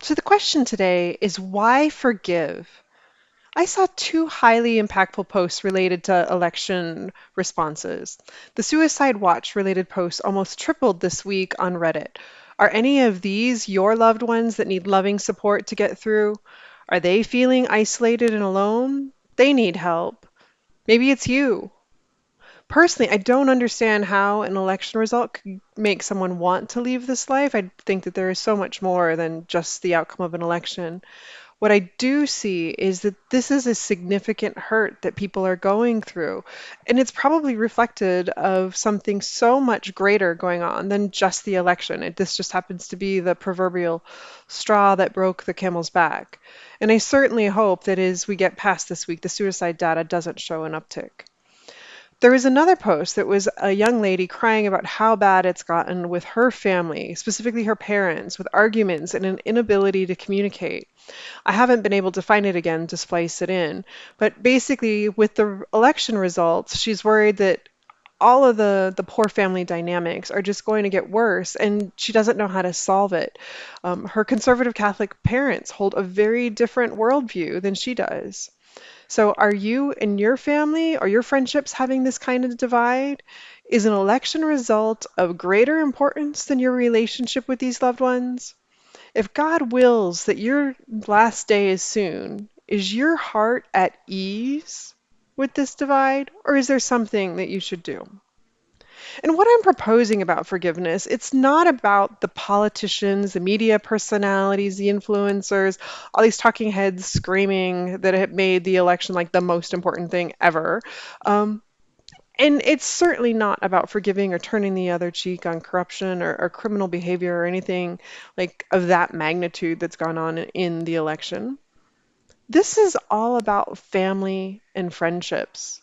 So the question today is why forgive? I saw two highly impactful posts related to election responses. The Suicide Watch related posts almost tripled this week on Reddit. Are any of these your loved ones that need loving support to get through? Are they feeling isolated and alone? They need help. Maybe it's you. Personally, I don't understand how an election result could make someone want to leave this life. I think that there is so much more than just the outcome of an election. What I do see is that this is a significant hurt that people are going through, and it's probably reflected of something so much greater going on than just the election. This just happens to be the proverbial straw that broke the camel's back. And I certainly hope that as we get past this week, the suicide data doesn't show an uptick. There was another post that was a young lady crying about how bad it's gotten with her family, specifically her parents, with arguments and an inability to communicate. I haven't been able to find it again to splice it in, but basically, with the election results, she's worried that all of the poor family dynamics are just going to get worse, and she doesn't know how to solve it. Her conservative Catholic parents hold a very different worldview than she does. So, are you and your family or your friendships having this kind of divide? Is an election result of greater importance than your relationship with these loved ones? If God wills that your last day is soon, is your heart at ease with this divide, or is there something that you should do? And what I'm proposing about forgiveness, it's not about the politicians, the media personalities, the influencers, all these talking heads screaming that it made the election like the most important thing ever. Um, and it's certainly not about forgiving or turning the other cheek on corruption or criminal behavior or anything like of that magnitude that's gone on in the election. This is all about family and friendships.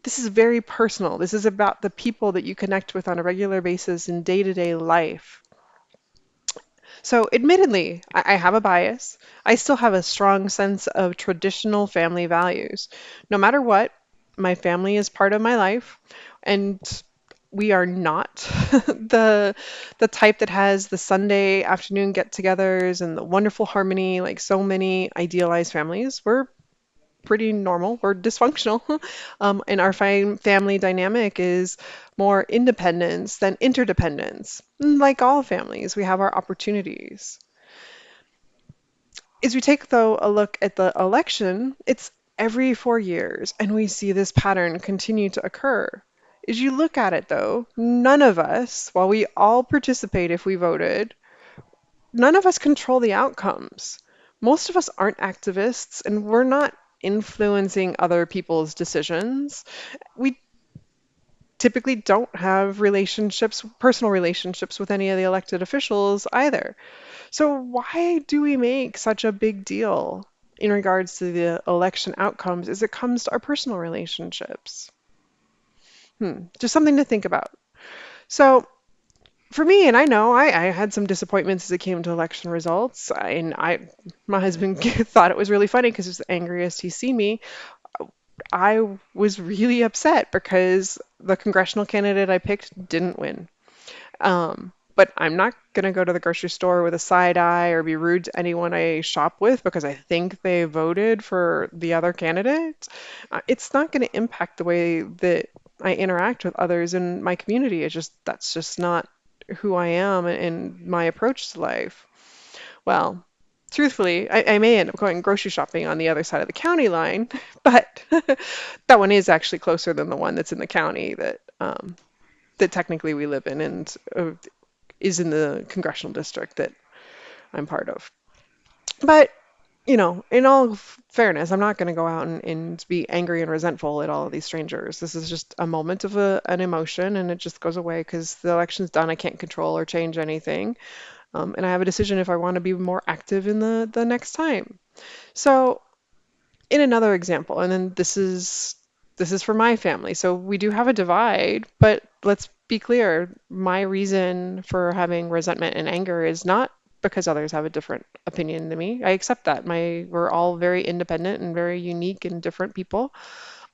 This is very personal. This is about the people that you connect with on a regular basis in day-to-day life. So, admittedly, I have a bias. I still have a strong sense of traditional family values. No matter what, my family is part of my life, and we are not the type that has the Sunday afternoon get-togethers and the wonderful harmony like so many idealized families. We're pretty normal. We're dysfunctional. And our family dynamic is more independence than interdependence. Like all families, we have our opportunities. As we take, though, a look at the election, it's every 4 years, and we see this pattern continue to occur. As you look at it, though, none of us, while we all participate if we voted, none of us control the outcomes. Most of us aren't activists, and we're not influencing other people's decisions. We typically don't have relationships, personal relationships with any of the elected officials either. So why do we make such a big deal in regards to the election outcomes as it comes to our personal relationships? Just something to think about. So for me, and I know I had some disappointments as it came to election results. My husband thought it was really funny because it's the angriest he's seen me. I was really upset because the congressional candidate I picked didn't win. But I'm not going to go to the grocery store with a side eye or be rude to anyone I shop with because I think they voted for the other candidate. It's not going to impact the way that I interact with others in my community. That's just not who I am and my approach to life. Well, truthfully, I may end up going grocery shopping on the other side of the county line, but that one is actually closer than the one that's in the county that technically we live in and is in the congressional district that I'm part of. But, in all fairness, I'm not going to go out and be angry and resentful at all of these strangers. This is just a moment of an emotion and it just goes away because the election's done. I can't control or change anything. And I have a decision if I want to be more active in the next time. So, in another example, and then this is for my family. So we do have a divide, but let's be clear, my reason for having resentment and anger is not because others have a different opinion than me. I accept that. We're all very independent and very unique and different people.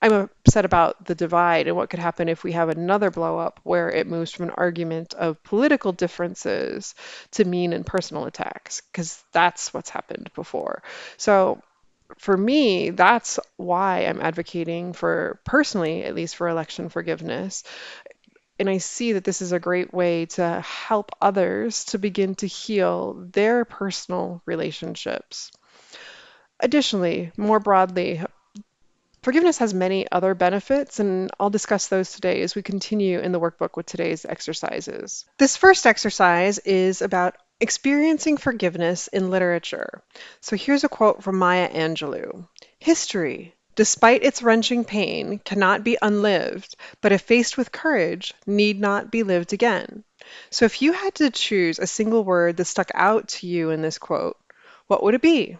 I'm upset about the divide and what could happen if we have another blow up where it moves from an argument of political differences to mean and personal attacks, because that's what's happened before. So for me, that's why I'm advocating for, personally, at least for election forgiveness. And I see that this is a great way to help others to begin to heal their personal relationships. Additionally, more broadly, forgiveness has many other benefits, and I'll discuss those today as we continue in the workbook with today's exercises. This first exercise is about experiencing forgiveness in literature. So here's a quote from Maya Angelou. History, despite its wrenching pain, cannot be unlived, but if faced with courage, need not be lived again. So if you had to choose a single word that stuck out to you in this quote, what would it be?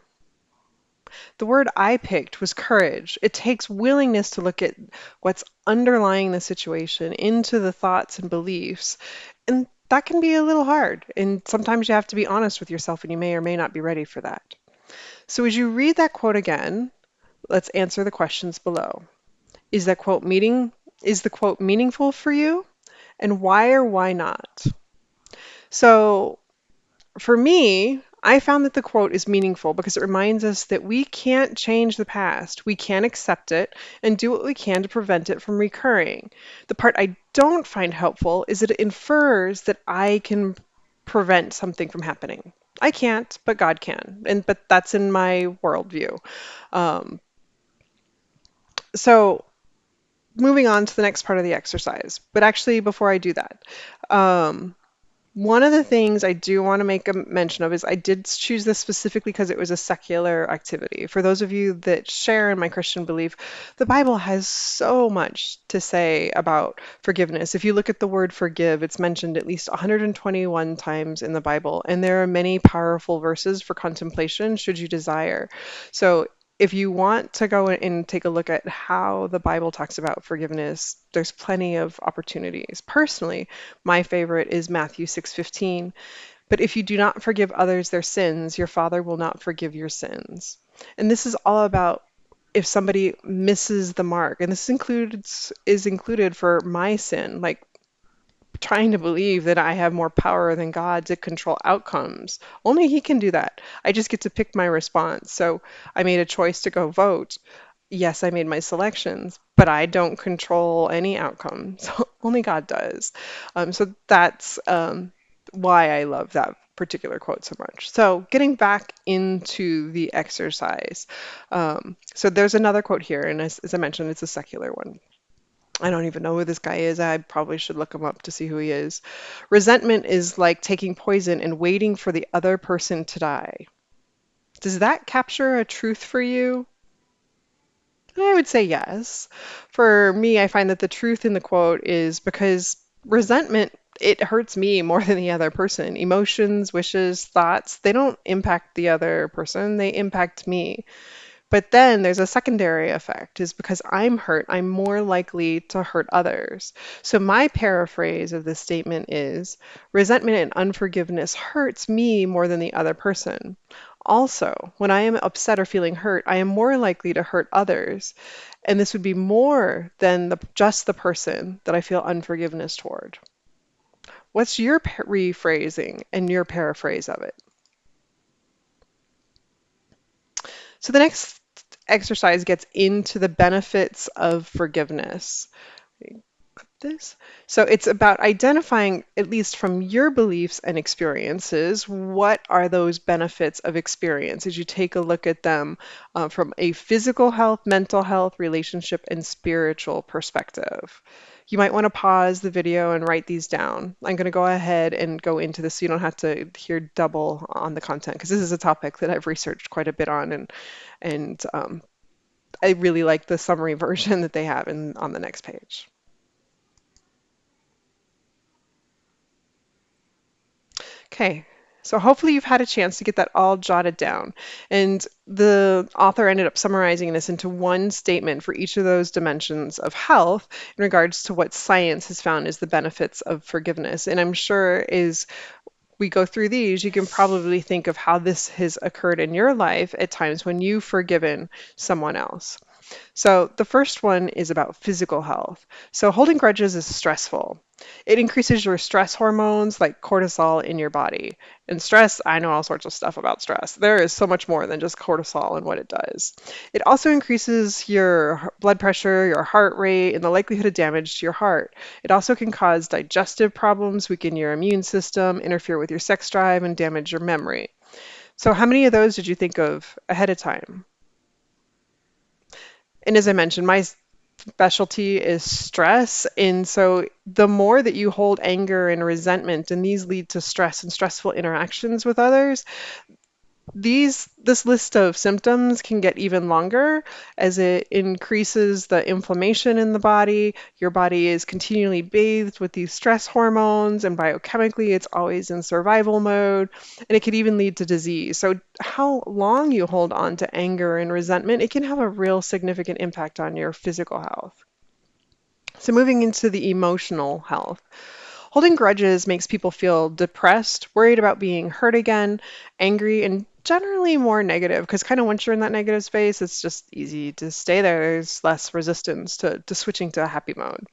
The word I picked was courage. It takes willingness to look at what's underlying the situation, into the thoughts and beliefs. And that can be a little hard. And sometimes you have to be honest with yourself, and you may or may not be ready for that. So as you read that quote again, let's answer the questions below. Is that quote meaning is the quote meaningful for you? And why or why not? So for me, I found that the quote is meaningful because it reminds us that we can't change the past. We can accept it and do what we can to prevent it from recurring. The part I don't find helpful is that it infers that I can prevent something from happening. I can't, but God can. But that's in my worldview. Um, so moving on to the next part of the exercise. But actually, before I do that, um, one of the things I do want to make a mention of is I did choose this specifically because it was a secular activity. For those of you that share in my Christian belief, the Bible has so much to say about forgiveness. If you look at the word forgive, it's mentioned at least 121 times in the Bible, and there are many powerful verses for contemplation should you desire. So if you want to go and take a look at how the Bible talks about forgiveness, there's plenty of opportunities. Personally, my favorite is Matthew 6:15. But if you do not forgive others their sins, your Father will not forgive your sins. And this is all about if somebody misses the mark. And this includes is included for my sin, like trying to believe that I have more power than God to control outcomes. Only He can do that. I just get to pick my response. So I made a choice to go vote. Yes, I made my selections, but I don't control any outcome. So only God does. So that's why I love that particular quote so much. So getting back into the exercise. So there's another quote here, and as I mentioned, it's a secular one. I don't even know who this guy is. I probably should look him up to see who he is. Resentment is like taking poison and waiting for the other person to die. Does that capture a truth for you? I would say yes. For me, I find that the truth in the quote is because resentment, it hurts me more than the other person. Emotions, wishes, thoughts, they don't impact the other person, they impact me. But then there's a secondary effect is because I'm hurt, I'm more likely to hurt others. So my paraphrase of this statement is resentment and unforgiveness hurts me more than the other person. Also, when I am upset or feeling hurt, I am more likely to hurt others. And this would be more than just the person that I feel unforgiveness toward. What's your rephrasing and your paraphrase of it? So the next exercise gets into the benefits of forgiveness. This. So it's about identifying, at least from your beliefs and experiences, what are those benefits of experience as you take a look at them from a physical health, mental health, relationship, and spiritual perspective. You might want to pause the video and write these down. I'm going to go ahead and go into this so you don't have to hear double on the content because this is a topic that I've researched quite a bit on and I really like the summary version that they have on the next page. Okay, so hopefully you've had a chance to get that all jotted down. And the author ended up summarizing this into one statement for each of those dimensions of health in regards to what science has found is the benefits of forgiveness. And I'm sure as we go through these, you can probably think of how this has occurred in your life at times when you've forgiven someone else. So the first one is about physical health. So holding grudges is stressful. It increases your stress hormones like cortisol in your body. And stress, I know all sorts of stuff about stress. There is so much more than just cortisol and what it does. It also increases your blood pressure, your heart rate, and the likelihood of damage to your heart. It also can cause digestive problems, weaken your immune system, interfere with your sex drive, and damage your memory. So, how many of those did you think of ahead of time? And as I mentioned, my specialty is stress. And so the more that you hold anger and resentment, and these lead to stress and stressful interactions with others, this list of symptoms can get even longer as it increases the inflammation in the body. Your body is continually bathed with these stress hormones, and biochemically, it's always in survival mode, and it could even lead to disease. So, how long you hold on to anger and resentment, it can have a real significant impact on your physical health. So, moving into the emotional health. Holding grudges makes people feel depressed, worried about being hurt again, angry, and generally more negative. Because kind of once you're in that negative space, it's just easy to stay there. There's less resistance to switching to a happy mode.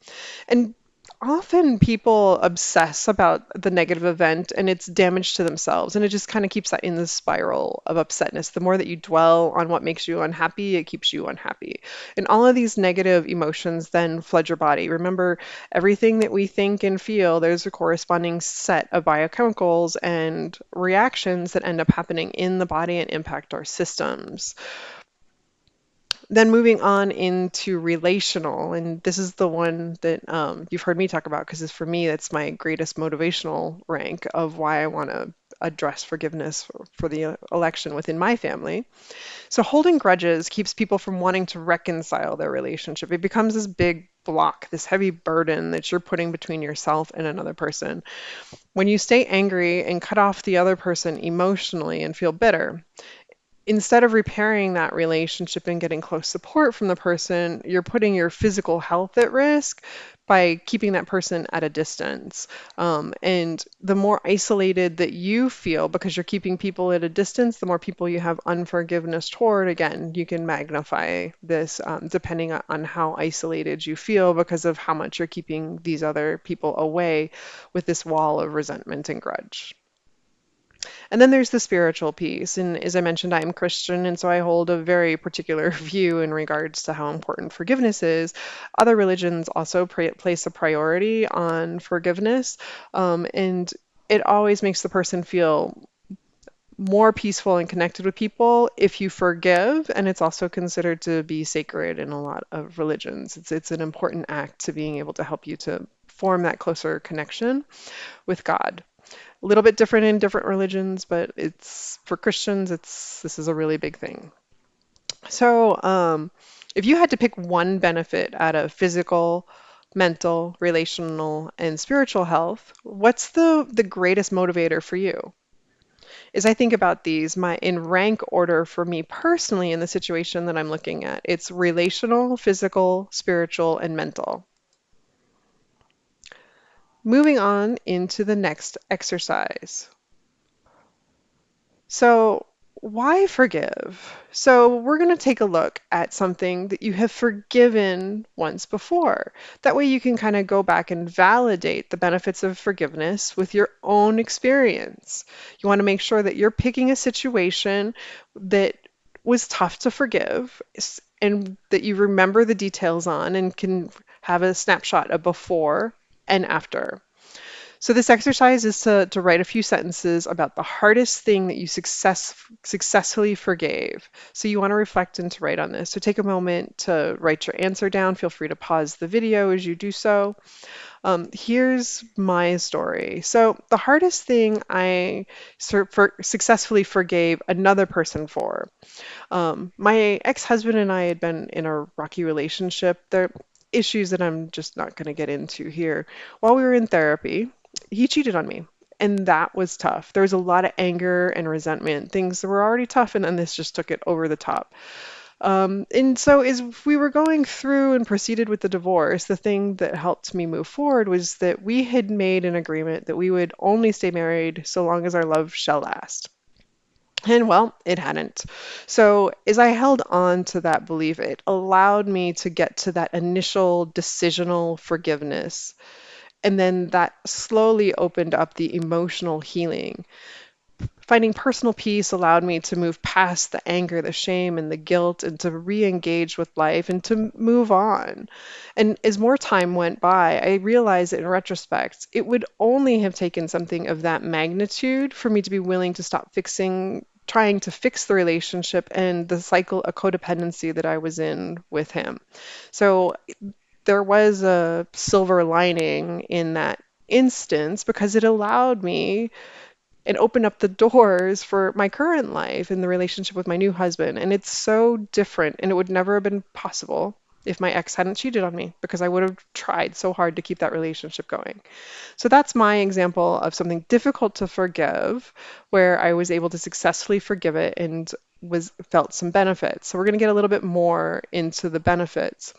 And often people obsess about the negative event and its damage to themselves, and it just kind of keeps that in the spiral of upsetness. The more that you dwell on what makes you unhappy, it keeps you unhappy. And all of these negative emotions then flood your body. Remember, everything that we think and feel, there's a corresponding set of biochemicals and reactions that end up happening in the body and impact our systems. Then moving on into relational, and this is the one that you've heard me talk about because for me, that's my greatest motivational rank of why I want to address forgiveness for the election within my family. So holding grudges keeps people from wanting to reconcile their relationship. It becomes this big block, this heavy burden that you're putting between yourself and another person. When you stay angry and cut off the other person emotionally and feel bitter, instead of repairing that relationship and getting close support from the person, you're putting your physical health at risk by keeping that person at a distance. And the more isolated that you feel because you're keeping people at a distance, the more people you have unforgiveness toward. Again, you can magnify this depending on how isolated you feel because of how much you're keeping these other people away with this wall of resentment and grudge. And then there's the spiritual piece. And as I mentioned, I'm Christian, and so I hold a very particular view in regards to how important forgiveness is. Other religions also place a priority on forgiveness, and it always makes the person feel more peaceful and connected with people if you forgive, and it's also considered to be sacred in a lot of religions. It's an important act to being able to help you to form that closer connection with God. A little bit different in different religions, but it's for Christians, it's this is a really big thing. So, if you had to pick one benefit out of physical, mental, relational, and spiritual health, what's the greatest motivator for you? As I think about these, my in rank order for me personally in the situation that I'm looking at, it's relational, physical, spiritual, and mental. Moving on into the next exercise. So, why forgive? So, we're going to take a look at something that you have forgiven once before. That way, you can kind of go back and validate the benefits of forgiveness with your own experience. You want to make sure that you're picking a situation that was tough to forgive and that you remember the details on and can have a snapshot of before and after. So this exercise is to write a few sentences about the hardest thing that you successfully forgave. So you want to reflect and to write on this. So take a moment to write your answer down. Feel free to pause the video as you do so. Here's my story. So the hardest thing I successfully forgave another person for. My ex-husband and I had been in a rocky relationship. There are issues that I'm just not going to get into here. While we were in therapy, he cheated on me. And that was tough. There was a lot of anger and resentment, things that were already tough, and then this just took it over the top. And so, as we were going through and proceeded with the divorce, the thing that helped me move forward was that we had made an agreement that we would only stay married so long as our love shall last. And well, it hadn't. So, as I held on to that belief, it allowed me to get to that initial decisional forgiveness. And then that slowly opened up the emotional healing. Finding personal peace allowed me to move past the anger, the shame, and the guilt, and to re engage with life and to move on. And as more time went by, I realized that in retrospect, it would only have taken something of that magnitude for me to be willing to stop trying to fix the relationship and the cycle of codependency that I was in with him. So there was a silver lining in that instance because it allowed me and open up the doors for my current life and the relationship with my new husband. And it's so different, and it would never have been possible if my ex hadn't cheated on me because I would have tried so hard to keep that relationship going. So that's my example of something difficult to forgive, where I was able to successfully forgive it and was felt some benefits. So we're going to get a little bit more into the benefits.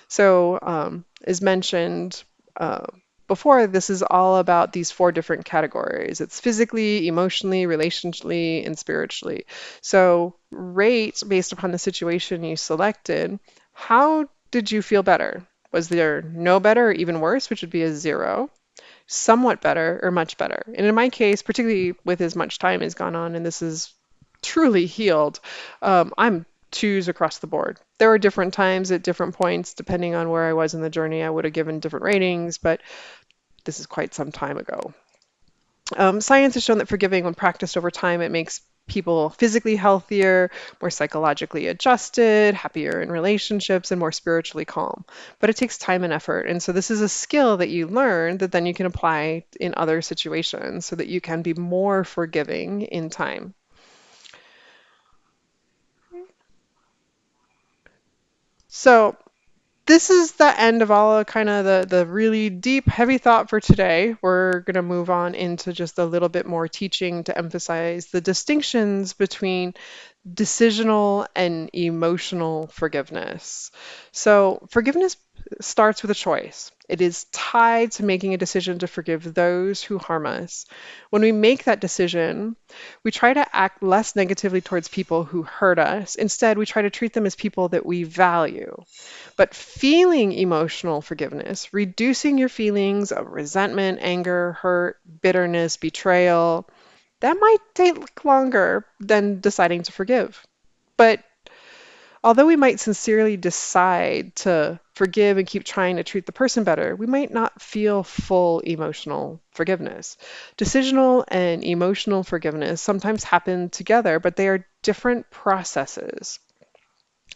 So, as mentioned before, this is all about these four different categories. It's physically, emotionally, relationally, and spiritually. So, rate based upon the situation you selected. How did you feel better? Was there no better or even worse, which would be a 0, somewhat better, or much better? And in my case, particularly with as much time has gone on and this is truly healed, I'm 2s across the board. There were different times at different points, depending on where I was in the journey, I would have given different ratings, but this is quite some time ago. Science has shown that forgiving, when practiced over time, it makes people physically healthier, more psychologically adjusted, happier in relationships, and more spiritually calm. But it takes time and effort. And so this is a skill that you learn that then you can apply in other situations so that you can be more forgiving in time. So this is the end of all of kind of the really deep, heavy thought for today. We're going to move on into just a little bit more teaching to emphasize the distinctions between decisional and emotional forgiveness. So, forgiveness starts with a choice. It is tied to making a decision to forgive those who harm us. When we make that decision, we try to act less negatively towards people who hurt us. Instead, we try to treat them as people that we value. But feeling emotional forgiveness, reducing your feelings of resentment, anger, hurt, bitterness, betrayal, that might take longer than deciding to forgive. But although we might sincerely decide to forgive and keep trying to treat the person better, we might not feel full emotional forgiveness. Decisional and emotional forgiveness sometimes happen together, but they are different processes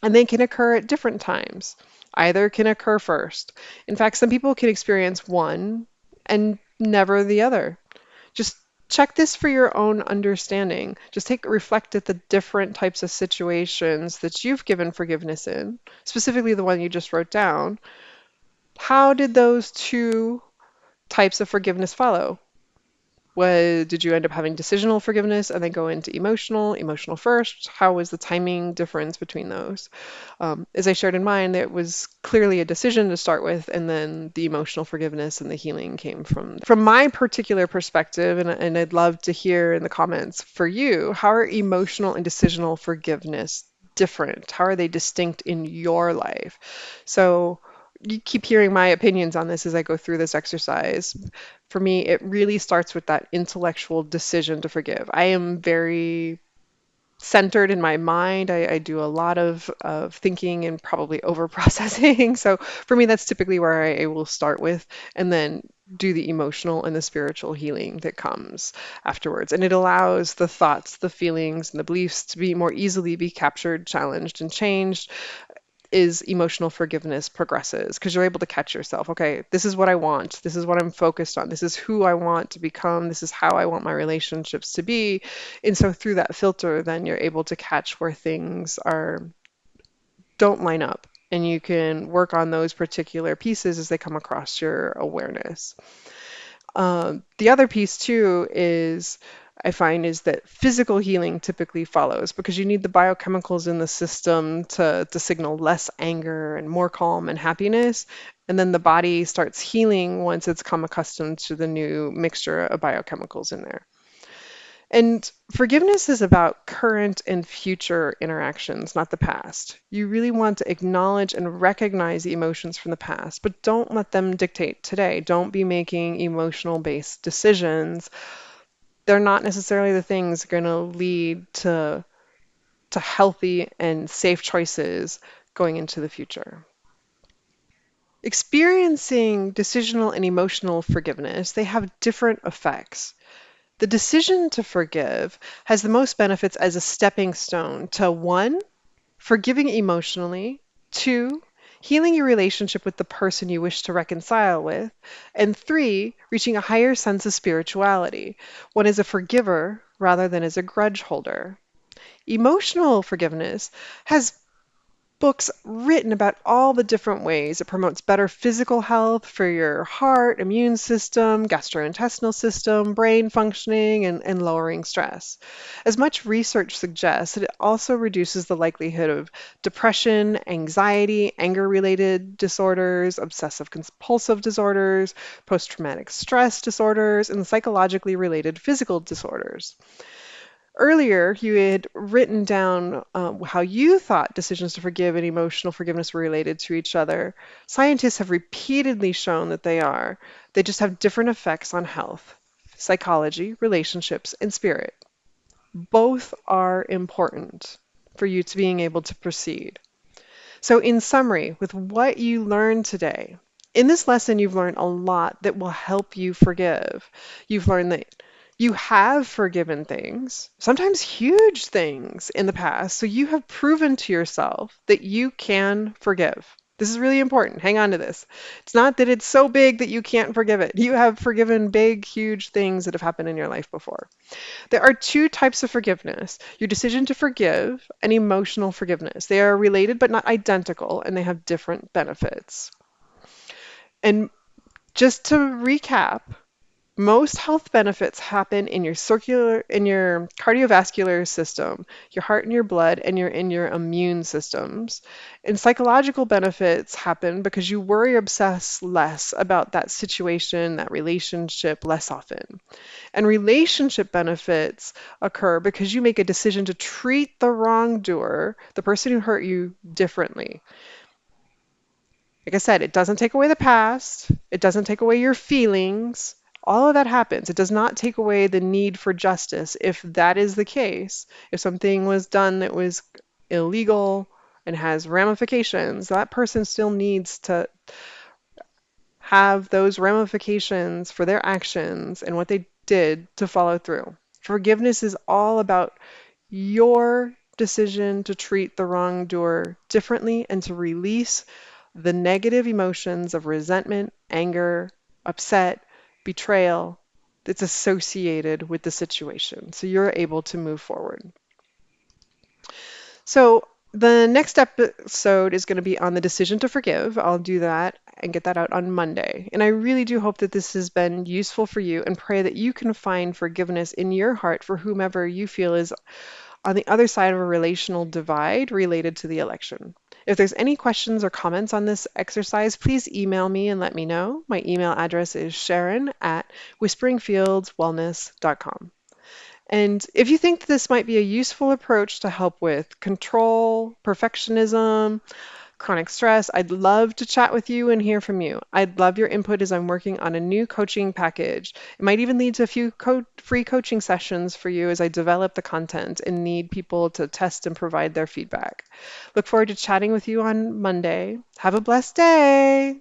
and they can occur at different times. Either can occur first. In fact, some people can experience one and never the other. Just check this for your own understanding. Just reflect at the different types of situations that you've given forgiveness in, specifically the one you just wrote down. How did those two types of forgiveness follow? Did you end up having decisional forgiveness and then go into emotional first? How was the timing difference between those? As I shared in mine, there was clearly a decision to start with, and then the emotional forgiveness and the healing came from my particular perspective. And I'd love to hear in the comments for you, how are emotional and decisional forgiveness different? How are they distinct in your life? So you keep hearing my opinions on this as I go through this exercise. For me, it really starts with that intellectual decision to forgive. I am very centered in my mind. I do a lot of thinking and probably over processing. So for me, that's typically where I will start with, and then do the emotional and the spiritual healing that comes afterwards. And it allows the thoughts, the feelings, and the beliefs to be more easily be captured, challenged, and changed is emotional forgiveness progresses because you're able to catch yourself. Okay, this is what I want. This is what I'm focused on. This is who I want to become. This is how I want my relationships to be. And so through that filter, then you're able to catch where things are don't line up. And you can work on those particular pieces as they come across your awareness. The other piece too is I find is that physical healing typically follows because you need the biochemicals in the system to signal less anger and more calm and happiness. And then the body starts healing once it's come accustomed to the new mixture of biochemicals in there. And forgiveness is about current and future interactions, not the past. You really want to acknowledge and recognize the emotions from the past, but don't let them dictate today. Don't be making emotional based decisions. They're not necessarily the things going to lead to healthy and safe choices going into the future. Experiencing decisional and emotional forgiveness, they have different effects. The decision to forgive has the most benefits as a stepping stone to one, forgiving emotionally, two, healing your relationship with the person you wish to reconcile with, and three, reaching a higher sense of spirituality, one as a forgiver rather than as a grudge holder. Emotional forgiveness has books written about all the different ways it promotes better physical health for your heart, immune system, gastrointestinal system, brain functioning, and lowering stress. As much research suggests that it also reduces the likelihood of depression, anxiety, anger related disorders, obsessive compulsive disorders, post traumatic stress disorders, and psychologically related physical disorders. Earlier, you had written down how you thought decisions to forgive and emotional forgiveness were related to each other. Scientists have repeatedly shown that they are. They just have different effects on health, psychology, relationships, and spirit. Both are important for you to being able to proceed. So, in summary, with what you learned today, in this lesson, you've learned a lot that will help you forgive. You've learned that you have forgiven things, sometimes huge things in the past. So, you have proven to yourself that you can forgive. This is really important. Hang on to this. It's not that it's so big that you can't forgive it. You have forgiven big, huge things that have happened in your life before. There are two types of forgiveness: your decision to forgive and emotional forgiveness. They are related but not identical, and they have different benefits. And just to recap, most health benefits happen in your cardiovascular system, your heart and your blood, and in your immune systems. And psychological benefits happen because you worry or obsess less about that situation, that relationship less often. And relationship benefits occur because you make a decision to treat the wrongdoer, the person who hurt you, differently. Like I said, it doesn't take away the past, it doesn't take away your feelings. All of that happens. It does not take away the need for justice if that is the case. If something was done that was illegal and has ramifications, that person still needs to have those ramifications for their actions and what they did to follow through. Forgiveness is all about your decision to treat the wrongdoer differently and to release the negative emotions of resentment, anger, upset, betrayal that's associated with the situation. So you're able to move forward. So the next episode is going to be on the decision to forgive. I'll do that and get that out on Monday. And I really do hope that this has been useful for you and pray that you can find forgiveness in your heart for whomever you feel is on the other side of a relational divide related to the election. If there's any questions or comments on this exercise, please email me and let me know. My email address is sharon@whisperingfieldswellness.com. And if you think this might be a useful approach to help with control, perfectionism, chronic stress, I'd love to chat with you and hear from you. I'd love your input as I'm working on a new coaching package. It might even lead to a few free coaching sessions for you as I develop the content and need people to test and provide their feedback. Look forward to chatting with you on Monday. Have a blessed day.